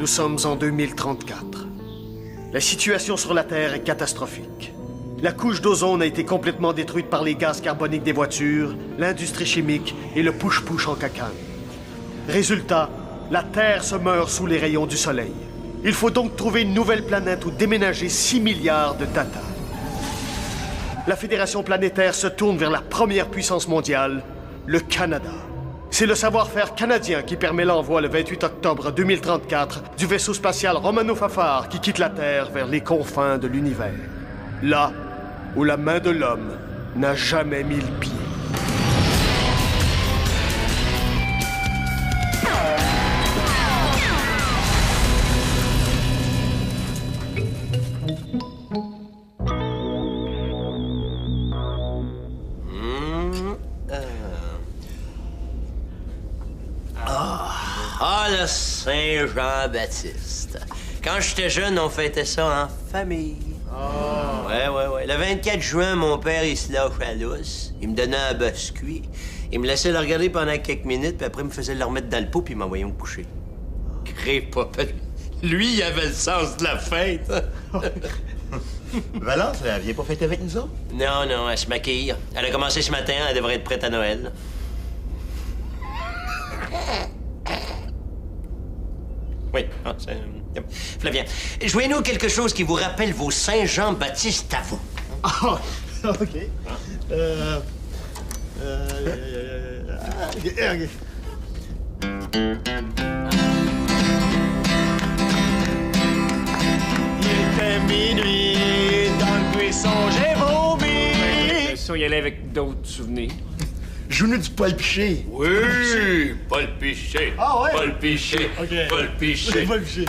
sommes en 2034. La situation sur la Terre est catastrophique. La couche d'ozone a été complètement détruite par les gaz carboniques des voitures, l'industrie chimique et le push-push en cacane. Résultat, la Terre se meurt sous les rayons du Soleil. Il faut donc trouver une nouvelle planète où déménager 6 milliards de Tata. La Fédération planétaire se tourne vers la première puissance mondiale, le Canada. C'est le savoir-faire canadien qui permet l'envoi le 28 octobre 2034 du vaisseau spatial Romano-Fafard qui quitte la Terre vers les confins de l'univers. Là où la main de l'homme n'a jamais mis le pied. Ah, le Saint-Jean-Baptiste. Quand j'étais jeune, on fêtait ça en famille. Oh. Ouais. Le 24 juin, mon père, il se lâchait à l'os. Il me donnait un biscuit. Il me laissait le regarder pendant quelques minutes, puis après, il me faisait le remettre dans le pot, puis il m'envoyait me coucher. Crée pas. Lui, il avait le sens de la fête. Valence, elle vient pas fêter avec nous autres? Non, elle se maquille. Elle a commencé ce matin, elle devrait être prête à Noël. Oui, c'est... Flavien, jouez-nous quelque chose qui vous rappelle vos Saint-Jean-Baptiste à vous. Ah, OK. OK. Il était minuit, dans le buisson, j'ai vomi. Ça, y aller avec d'autres souvenirs. Joue-nous du Paul Piché. Oui, Paul Piché. Ah ouais? Paul Piché. OK. Paul Piché. Paul Piché.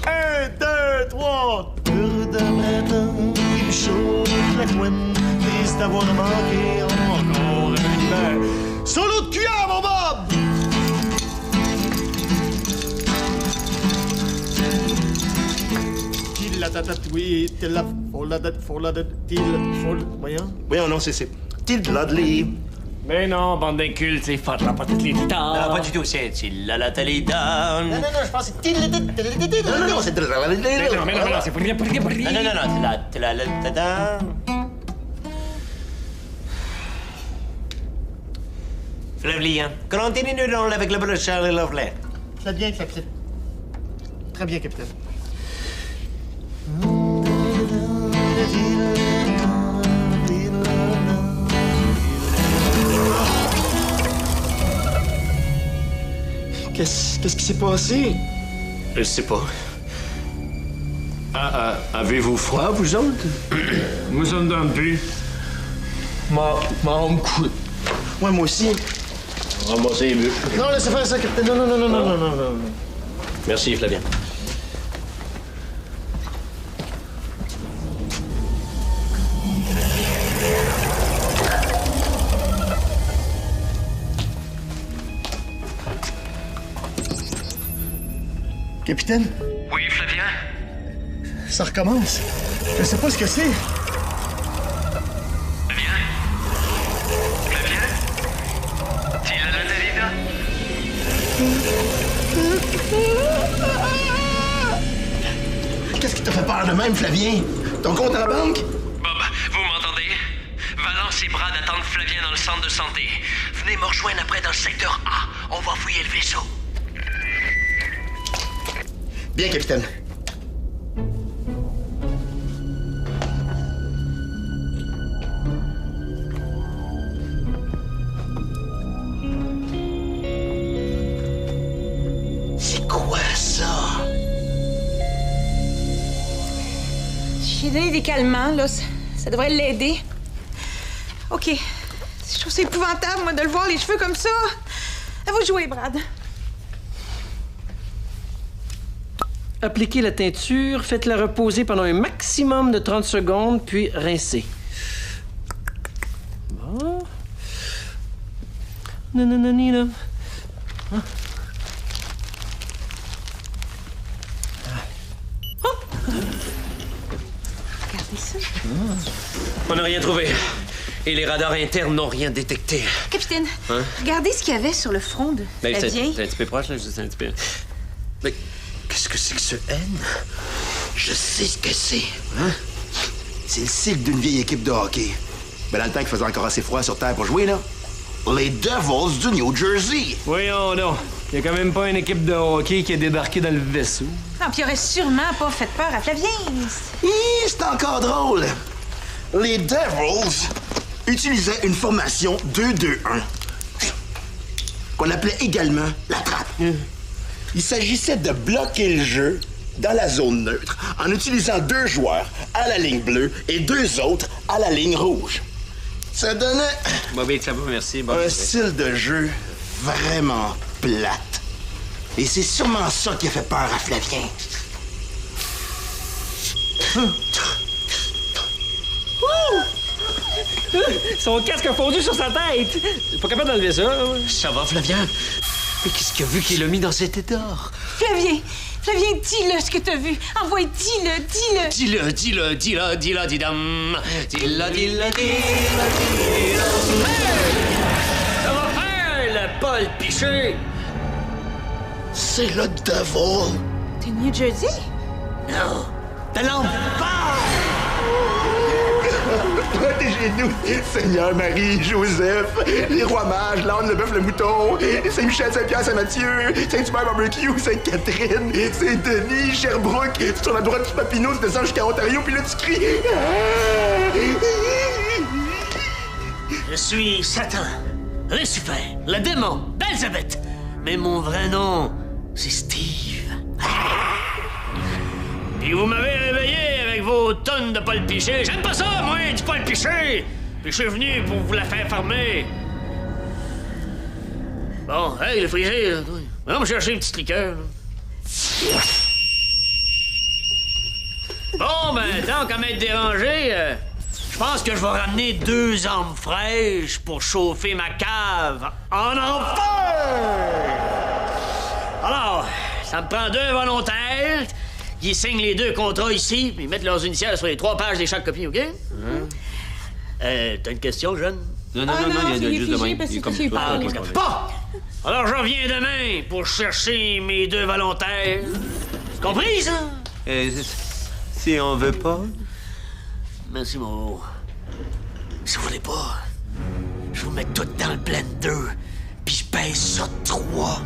1, 2, 3. Heure de printemps, il me chauffe la couenne. Triste d'avoir manqué encore une main. Solo de cuillère, mon Bob! Til la tatatouille, til la fola de til fol. Voyons. Oui, non, c'est til de l'adli. Mais non, bande d'incultes, c'est fat la patite les Non, pas du tout, c'est la talida. Non, je pense que c'est til. Non, c'est de la. Mais non, c'est pour rien. Non, c'est la Flavien, continue donc avec le brochard et l'ouvlet. Très bien, capitaine. Très bien, capitaine. Qu'est-ce qui s'est passé? Je sais pas. Avez-vous froid, vous autres? Moi, ça me donne plus. M'en coûte. Ouais, moi aussi. Ramasser les bûches. Non, laissez faire ça, capitaine. Non. Merci, Flavien. Capitaine? Oui, Flavien? Ça recommence. Je sais pas ce que c'est. Flavien? Til la talida? Qu'est-ce qui t'a fait peur de même, Flavien? Ton compte à la banque? Bob, vous m'entendez? Valence et Brad attendent Flavien dans le centre de santé. Venez me rejoindre après dans le secteur A. On va fouiller le vaisseau. Bien, capitaine. C'est quoi ça? J'ai donné des calmants, là. Ça devrait l'aider. OK. Je trouve ça épouvantable, moi, de le voir les cheveux comme ça. À vous de jouer, Brad. Appliquez la teinture, faites-la reposer pendant un maximum de 30 secondes, puis rincez. Bon. Nananina. Hein? Regardez ça. On n'a rien trouvé. Et les radars internes n'ont rien détecté. Capitaine, Hein? regardez ce qu'il y avait sur le front de Ben, la c'est vieille. un petit peu proche, là. C'est un petit peu... Mais Qu'est-ce que c'est que ce N? Je sais ce que c'est. Hein? C'est le cycle d'une vieille équipe de hockey. Ben, dans le temps qu'il faisait encore assez froid sur Terre pour jouer, là. Les Devils du New Jersey. Voyons donc. Il y a quand même pas une équipe de hockey qui est débarquée dans le vaisseau. Non, puis il aurait sûrement pas fait peur à Flavien. C'est encore drôle. Les Devils utilisaient une formation 2-2-1 qu'on appelait également la trappe. Il s'agissait de bloquer le jeu dans la zone neutre en utilisant 2 joueurs à la ligne bleue et 2 autres à la ligne rouge. Ça donnait Bobby, ça va, merci. un style de jeu vraiment plate. Et c'est sûrement ça qui a fait peur à Flavien. Son casque a fondu sur sa tête. Pas capable d'enlever ça. Ça va, Flavien? Mais qu'est-ce qu'il a vu qui l'a mis dans cet état? Flavien, dis-le ce que t'as vu. Envoie, dis-le. Dis-le, dis-dam. Dis-le. Ça va faire, le Paul Piché! C'est le Devil. T'es New Jersey? Non, de l'enfer! Protégez-nous, Seigneur Marie, Joseph, les rois mages, l'âne, le bœuf, le mouton, Saint-Michel, Saint-Pierre, Saint-Mathieu, Saint-Hubert, Barbecue, Sainte-Catherine, Saint-Denis, Sherbrooke. Tu tournes à droite du Papineau, tu descends jusqu'à Ontario, puis là, tu cries. Je suis Satan, Lucifer, le démon, Belzébuth. Mais mon vrai nom, c'est Steve. Puis vous m'avez réveillé avec vos tonnes de Paul Piché. J'aime pas ça, moi, du Paul Piché. Puis je suis venu pour vous la faire fermer. Bon, hey, le frisé, là. Va me chercher une petite liqueur. Là. Bon, ben, tant qu'à m'être dérangé, je pense que je vais ramener 2 armes fraîches pour chauffer ma cave en enfer! Alors, ça me prend 2 volontaires qui signent les 2 contrats ici, puis mettent leurs initiales sur les 3 pages des chaque copie, OK? T'as une question, jeune? Non, il est juste figé demain. parce Il est que comme c'est toi. pas- Bon! Alors, je reviens demain pour chercher mes 2 volontaires. C'est compris, ça? Si on veut pas... Merci, mon. Si vous voulez pas, je vous mets tout dans le blender, puis je pèse ça 3.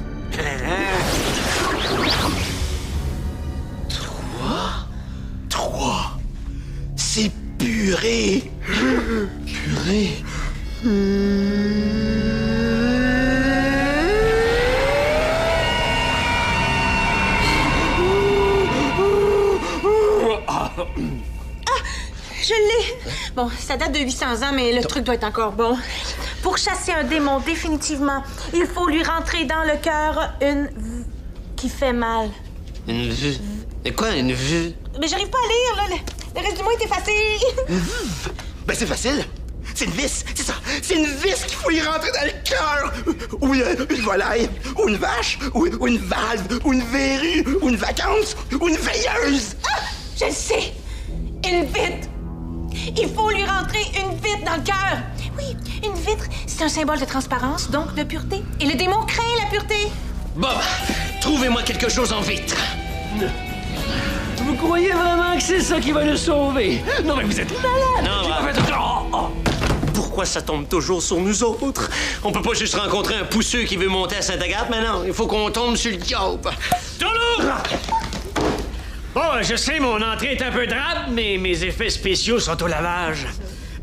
3. C'est purée. Purée. Je l'ai. Bon, ça date de 800 ans, mais le truc doit être encore bon. Pour chasser un démon, définitivement, il faut lui rentrer dans le cœur une qui fait mal. Une vue. Mais quoi, une vue? Mais j'arrive pas à lire, là. Le reste du mot est effacé. Ben, c'est facile. C'est une vis, c'est ça. C'est une vis qu'il faut y rentrer dans le cœur. Ou une volaille, ou une vache, ou une valve, ou une verrue, ou une vacance, ou une veilleuse. Ah! Je le sais. Une vitre. Il faut lui rentrer une vitre dans le cœur. Oui, une vitre, c'est un symbole de transparence, donc de pureté. Et le démon craint la pureté. Bob, trouvez-moi quelque chose en vitre. Vous croyez vraiment que c'est ça qui va nous sauver? Non, mais vous êtes malade! Non, pourquoi ça tombe toujours sur nous autres? On peut pas juste rencontrer un pousseux qui veut monter à Sainte-Agathe, mais non, il faut qu'on tombe sur le diable. Toulouse! Bon, je sais, mon entrée est un peu drabe, mais mes effets spéciaux sont au lavage.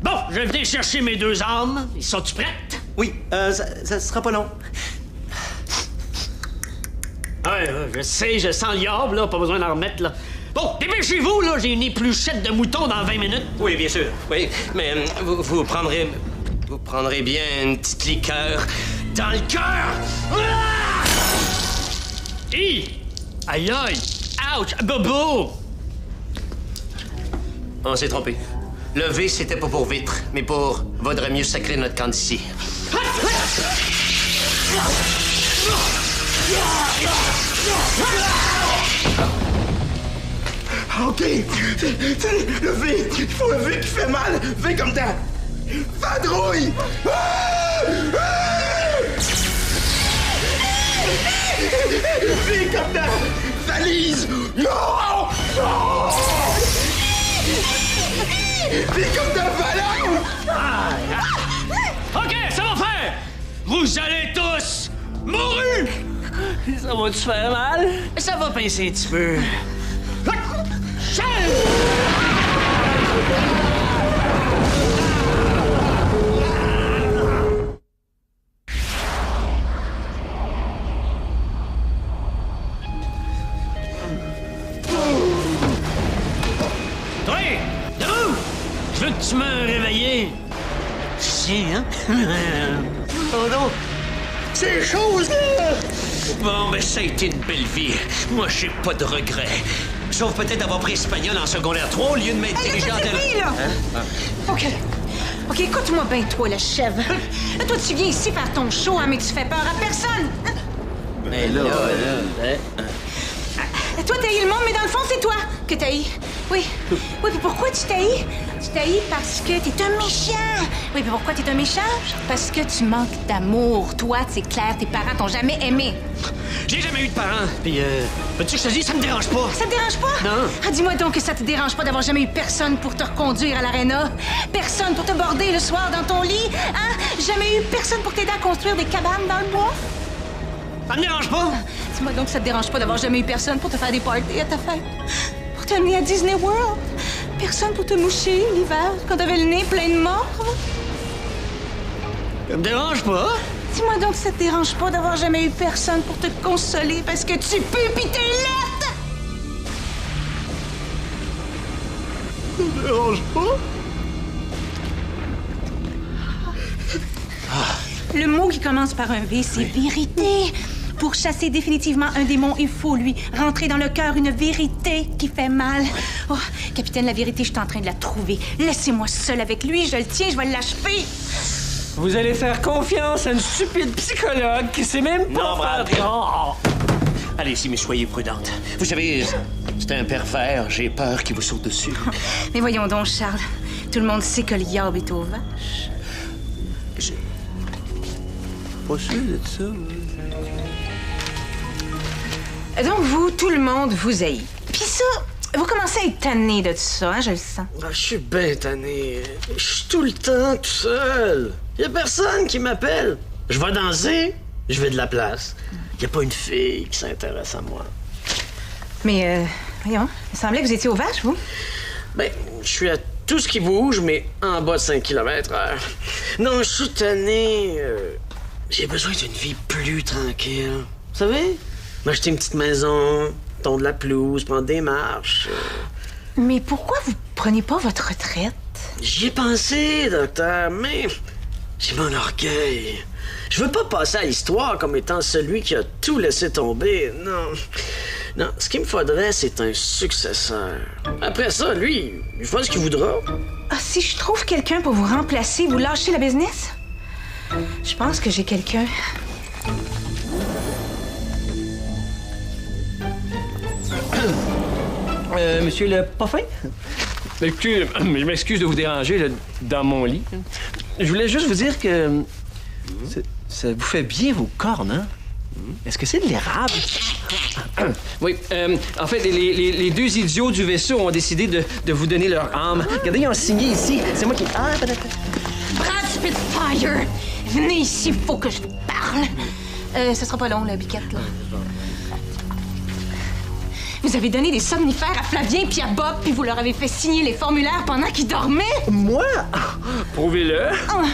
Bon, je vais venir chercher mes 2 armes. Ils sont-tu prêtes? Oui, ça sera pas long. Ouais, je sais, je sens le diable, là, pas besoin d'en remettre, là. Bon, dépêchez-vous, là, j'ai une épluchette de mouton dans 20 minutes. Oui, bien sûr. Oui, mais vous prendrez bien une petite liqueur. Dans le cœur! Ah! Hi! Aïe aïe! Ouch! Bobo! On s'est trompé. Le V, c'était pas pour vitre, mais pour vaudrait mieux sacrer notre camp d'ici. OK. Le V. Il faut un V qui fait mal. V comme dans vadrouille. V comme dans valise! Non! Non! T'es comme d'un ballon! OK, ça va faire! Vous allez tous mourir! Ça va-tu faire mal? Ça va pincer un petit peu. Toi, debout! Je veux que tu me réveilles. Tiens, hein? Oh non! C'est chose là! Bon, ben ça a été une belle vie. Moi, j'ai pas de regrets. Sauf peut-être d'avoir pris espagnol en secondaire 3 au lieu de m'être dirigé en Hey, là! OK. OK, écoute-moi bien, toi, la chèvre. Là, toi, tu viens ici faire ton show, hein, mais tu fais peur à personne. Hein? Mais là, Toi, t'haïs le monde, mais dans le fond, c'est toi que t'haïs. Oui. Oui, puis pourquoi tu t'haïs? Tu t'haïs parce que t'es un méchant. Oui, puis pourquoi t'es un méchant? Parce que tu manques d'amour. Toi, c'est clair, tes parents t'ont jamais aimé. J'ai jamais eu de parents. Puis, veux-tu que je te dise, ça me dérange pas. Ça te dérange pas? Non. Ah, dis-moi donc que ça te dérange pas d'avoir jamais eu personne pour te reconduire à l'aréna? Personne pour te border le soir dans ton lit? Hein? Jamais eu personne pour t'aider à construire des cabanes dans le bois? Ça me dérange pas. Dis-moi donc que ça te dérange pas d'avoir jamais eu personne pour te faire des parties à ta fête? Pour t'amener à Disney World? Personne pour te moucher l'hiver quand t'avais le nez plein de morve? Ça me dérange pas. Dis-moi donc que ça te dérange pas d'avoir jamais eu personne pour te consoler parce que tu peux pis t'es laite! Ça me dérange pas? Le mot qui commence par un V, c'est vérité. Pour chasser définitivement un démon, il faut lui rentrer dans le cœur une vérité qui fait mal. Oh, capitaine, la vérité, je suis en train de la trouver. Laissez-moi seul avec lui, je le tiens, je vais l'achever. Vous allez faire confiance à une stupide psychologue qui sait même pas Non, Brad. faire... Oh. Allez-y, mais soyez prudente. Vous savez, c'est un pervers. J'ai peur qu'il vous saute dessus. Mais voyons donc, Charles. Tout le monde sait que le diable est aux vaches. pas sûr de ça. Donc, vous, tout le monde vous haït. Puis ça, vous commencez à être tanné de tout ça, hein, je le sens. Ah, je suis bien tanné. Je suis tout le temps tout seul. Y a personne qui m'appelle. Je vais danser, je vais de la place. Y a pas une fille qui s'intéresse à moi. Mais, voyons, il semblait que vous étiez aux vaches, vous. Ben, je suis à tout ce qui bouge, mais en bas de 5 km/h. Non, je suis tanné. J'ai besoin d'une vie plus tranquille. Vous savez? M'acheter une petite maison, tondre la pelouse, prendre des marches. Mais pourquoi vous prenez pas votre retraite? J'y ai pensé, docteur, mais j'ai mon orgueil. Je veux pas passer à l'histoire comme étant celui qui a tout laissé tomber. Non. Non, ce qu'il me faudrait, c'est un successeur. Après ça, lui, il fera ce qu'il voudra. Ah, si je trouve quelqu'un pour vous remplacer, vous lâchez la business? Je pense que j'ai quelqu'un. Monsieur le parfum? Écoutez, je m'excuse de vous déranger là, dans mon lit. Je voulais juste vous dire que ça vous fait bien vos cornes, hein? Est-ce que c'est de l'érable? Oui, en fait, les deux idiots du vaisseau ont décidé de vous donner leur âme. Regardez, ils ont signé ici. C'est moi qui... Ah, peut-être... Brad Spitfire! Venez ici, il faut que je vous parle. Ce sera pas long, la biquette, là. Vous avez donné des somnifères à Flavien puis à Bob, puis vous leur avez fait signer les formulaires pendant qu'ils dormaient? Moi? Prouvez-le. Oh.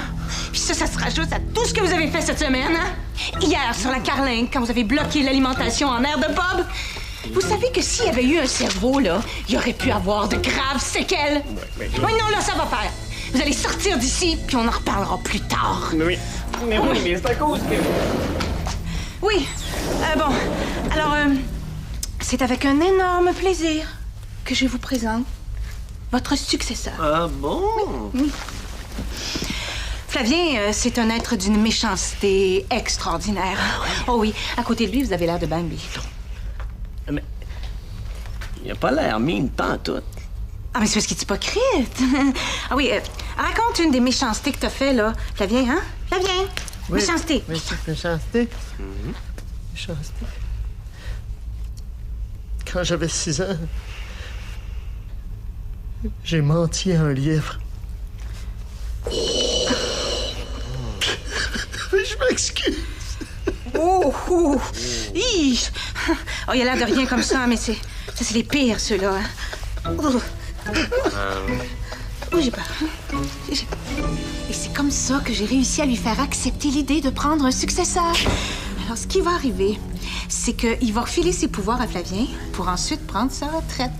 Puis ça se rajoute à tout ce que vous avez fait cette semaine, hein? Hier, sur la carlingue, quand vous avez bloqué l'alimentation en air de Bob. Vous savez que s'il y avait eu un cerveau, là, il aurait pu avoir de graves séquelles. Oui, non, là, ça va faire. Vous allez sortir d'ici, puis on en reparlera plus tard. Oui. Mais oui, mais c'est à cause que... Oui. Bon, alors, c'est avec un énorme plaisir que je vous présente votre successeur. Ah bon? Oui. Flavien, c'est un être d'une méchanceté extraordinaire. Oh oui, à côté de lui, vous avez l'air de Bambi. Mais... il a pas l'air mine, pantoute. Ah, mais c'est parce qu'il est hypocrite. Ah oui, raconte une des méchancetés que t'as fait, là. Flavien, hein? Flavien! Oui. Méchanceté. Méchanceté? Méchanceté? Quand j'avais 6 ans, j'ai menti à un lièvre. Je m'excuse. Oh, oh. Hi. Oh, il a l'air de rien comme ça, mais c'est les pires, ceux-là. Hein. Oh, j'ai peur. Et c'est comme ça que j'ai réussi à lui faire accepter l'idée de prendre un successeur. Alors, ce qui va arriver, c'est qu'il va refiler ses pouvoirs à Flavien pour ensuite prendre sa retraite.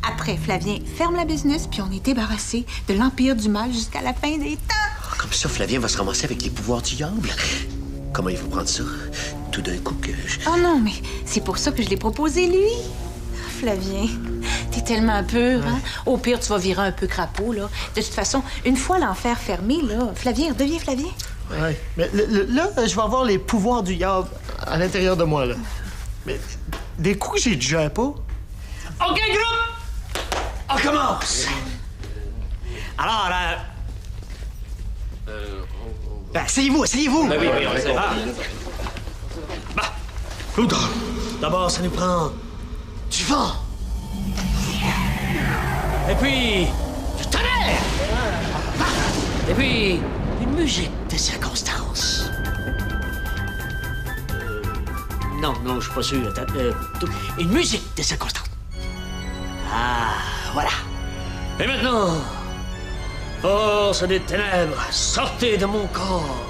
Après, Flavien ferme la business, puis on est débarrassé de l'Empire du Mal jusqu'à la fin des temps. Comme ça, Flavien va se ramasser avec les pouvoirs du diable. Comment il faut prendre ça? Tout d'un coup que Oh non, mais c'est pour ça que je l'ai proposé, lui. Flavien, t'es tellement pur, hein? Au pire, tu vas virer un peu crapaud, là. De toute façon, une fois l'enfer fermé, là, Flavien redevient Flavien. Ouais. Mais là, je vais avoir les pouvoirs du diable à l'intérieur de moi, là. Mais des coups que j'ai déjà pas. OK, groupe! On commence! Alors, Ben, asseyez-vous! Ben oui, on sait. Bah, d'abord, ça nous prend du vent. Et puis, du tonnerre. Et puis, une musique de circonstance. Non, je suis pas sûr. Une musique de circonstance. Ah, voilà. Et maintenant, force des ténèbres, sortez de mon corps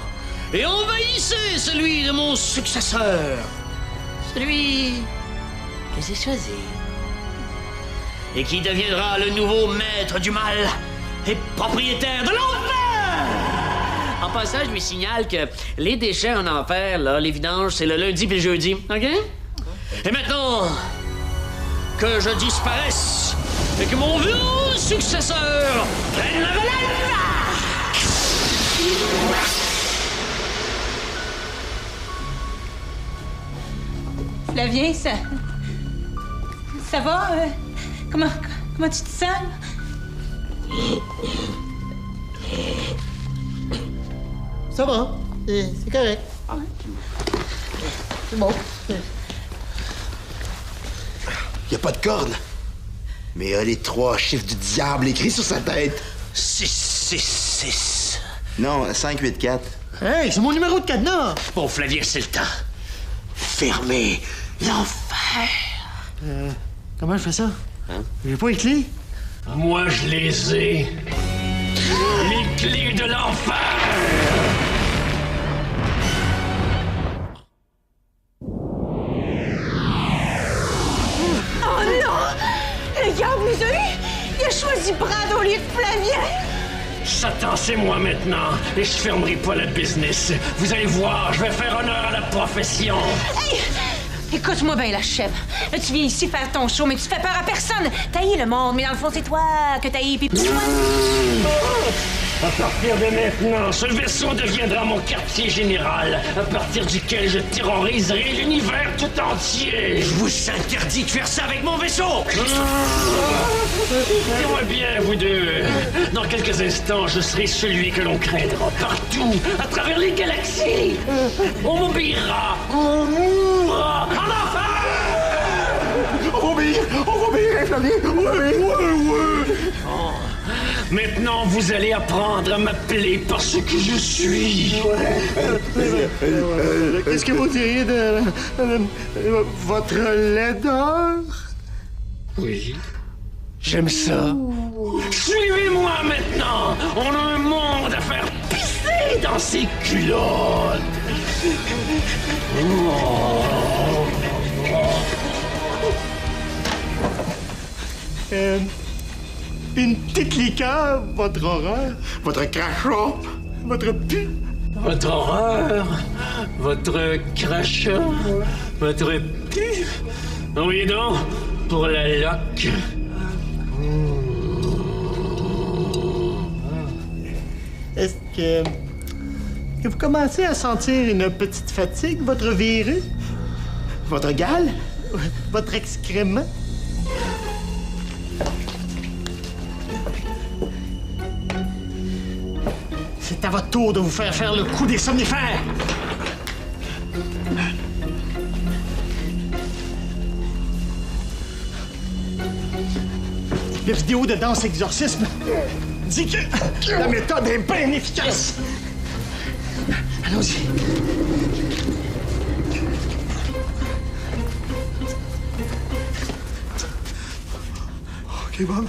et envahissez celui de mon successeur. Celui que j'ai choisi. Et qui deviendra le nouveau maître du mal et propriétaire de l'enfer! En passant, je lui signale que les déchets en enfer, là, les vidanges, c'est le lundi puis le jeudi, OK? Et maintenant, que je disparaisse et que mon vieux successeur prenne la relève! Flavien, ça va? Comment tu te sens? Ça va. C'est correct. C'est bon. Il a pas de corne. Mais il a les 3 chiffres du diable écrits sur sa tête. 6. Non, 584. Hey, c'est mon numéro de cadenas! Bon, Flavien, c'est le temps. Fermez l'enfer. Comment je fais ça? J'ai pas les clés? Moi, je les ai. Les clés de l'enfer! Oh non! Le diable nous a eu! Il a choisi Brad au lieu de Flavien! Satan, c'est moi maintenant, et je fermerai pas la business. Vous allez voir, je vais faire honneur à la profession. Hey! Écoute-moi bien, la chèvre. Là, tu viens ici faire ton show, mais tu fais peur à personne. T'haïs le monde, mais dans le fond, c'est toi que t'haïs, pis... À partir de maintenant, ce vaisseau deviendra mon quartier général, à partir duquel je terroriserai l'univers tout entier. Je vous interdis de faire ça avec mon vaisseau! Écoutez-moi bien, vous deux. Dans quelques instants, je serai celui que l'on craindra partout, à travers les galaxies. On m'obéira, on mourra en enfer! On va obéir, Flavien! Ouais. Maintenant, vous allez apprendre à m'appeler par ce que je suis. Qu'est-ce que vous diriez de votre laideur? Oui, j'aime ça. Suivez-moi maintenant. On a un monde à faire pisser dans ses culottes. Une petite liqueur, votre horreur, votre crachat, votre pu. Votre horreur, votre crachat, votre pu. Oui donc, pour la loque. Est-ce que vous commencez à sentir une petite fatigue, votre virus? Votre gale? Votre excrément? C'est à votre tour de vous faire le coup des somnifères! la vidéo de danse-exorcisme dit que la méthode est bien efficace. Allons-y. OK, Bob.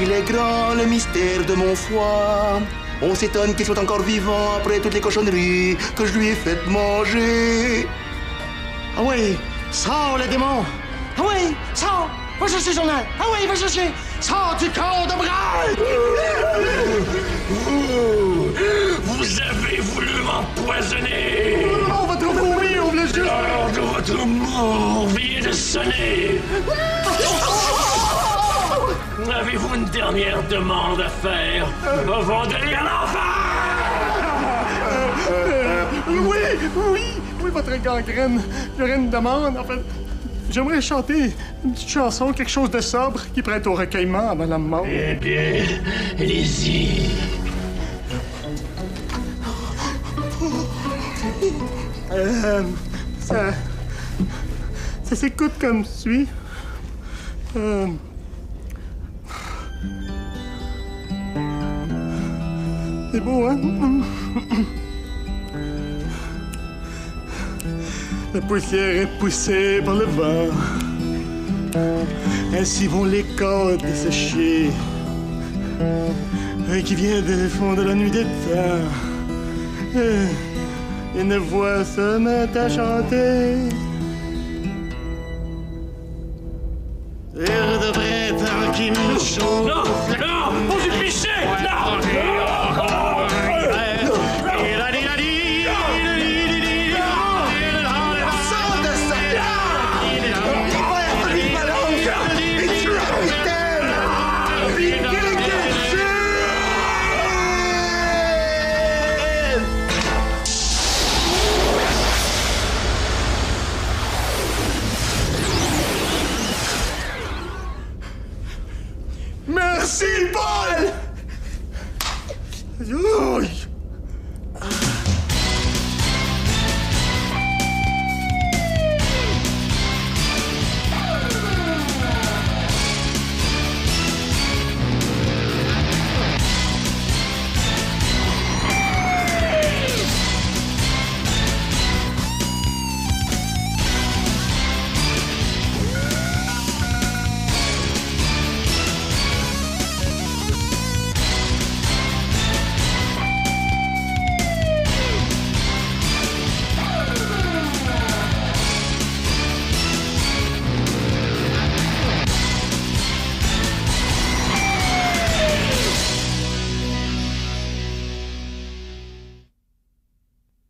Il est grand le mystère de mon foie. On s'étonne qu'il soit encore vivant après toutes les cochonneries que je lui ai faites manger. Ah oui, sors le démon! Ah oui, sors! Va chercher le journal! Ah oui, va chercher! Sors du corps de Braille! Vous avez voulu m'empoisonner! On va te mourir, on voulait juste... L'heure de votre mort vient de sonner! Avez-vous une dernière demande à faire avant d'aller à l'enfer? Oui, votre gangrène. J'aurais une demande. En fait, j'aimerais chanter une petite chanson, quelque chose de sobre qui prête au recueillement avant la mort. Eh bien, allez-y. Ça s'écoute comme suit. C'est beau, hein? La poussière est poussée par le vent. Ainsi vont les cordes desséchées. Qui vient du fond de la nuit des temps. Et une voix se met à chanter. Il devrait être qui me chauffe. Non! Non! Vous y pichez! Non! Merci, Paul! Aïe.